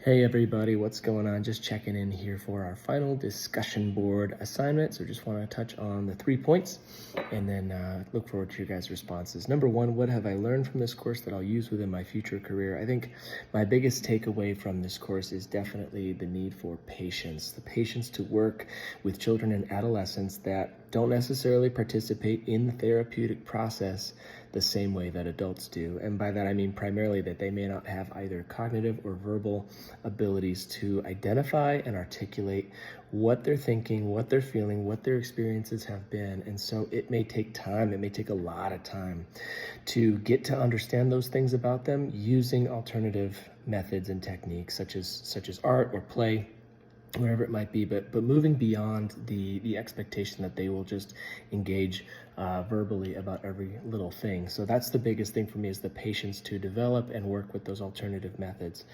Hey everybody, what's going on? Just checking in here for our final discussion board assignment. So just want to touch on the 3 points and then look forward to your guys' responses. Number one, what have I learned from this course that I'll use within my future career? I think my biggest takeaway from this course is definitely the need for patience. The patience to work with children and adolescents that don't necessarily participate in the therapeutic process the same way that adults do. And by that, I mean primarily that they may not have either cognitive or verbal abilities to identify and articulate what they're thinking, what they're feeling, what their experiences have been. And so it may take time, it may take a lot of time to get to understand those things about them using alternative methods and techniques such as art or play, whatever it might be, but moving beyond the expectation that they will just engage verbally about every little thing. So that's the biggest thing for me, is the patience to develop and work with those alternative methods.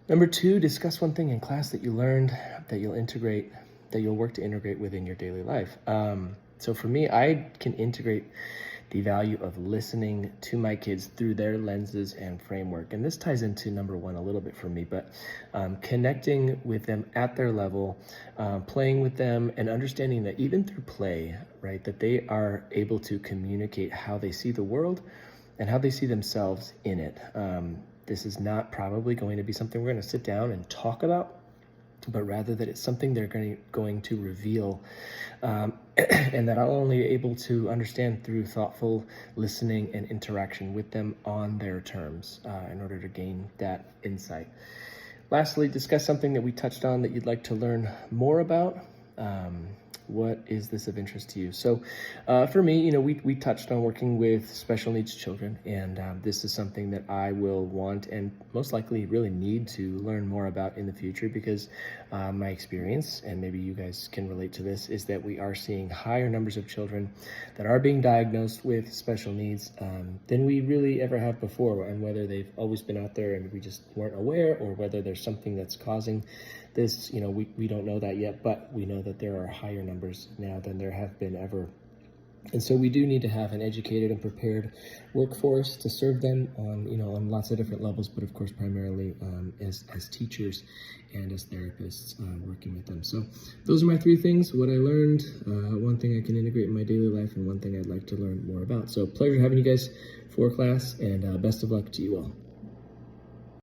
Number two, discuss one thing in class that you learned that you'll work to integrate within your daily life. So for me, I can integrate the value of listening to my kids through their lenses and framework. And this ties into number one a little bit for me, but connecting with them at their level, playing with them, and understanding that even through play, right, that they are able to communicate how they see the world and how they see themselves in it. This is not probably going to be something we're going to sit down and talk about, but rather that it's something they're going to reveal, and that I'll only able to understand through thoughtful listening and interaction with them on their terms in order to gain that insight. Lastly, discuss something that we touched on that you'd like to learn more about. What is this of interest to you? So for me, we touched on working with special needs children, and this is something that I will want and most likely really need to learn more about in the future, because my experience, and maybe you guys can relate to this, is that we are seeing higher numbers of children that are being diagnosed with special needs than we really ever have before, and whether they've always been out there and we just weren't aware, or whether there's something that's causing this, we don't know that yet, but we know that there are higher numbers now than there have been ever. And so we do need to have an educated and prepared workforce to serve them on lots of different levels, but of course primarily as teachers and as therapists working with them. So those are my 3 things: what I learned, one thing I can integrate in my daily life, and one thing I'd like to learn more about. So pleasure having you guys for class, and best of luck to you all.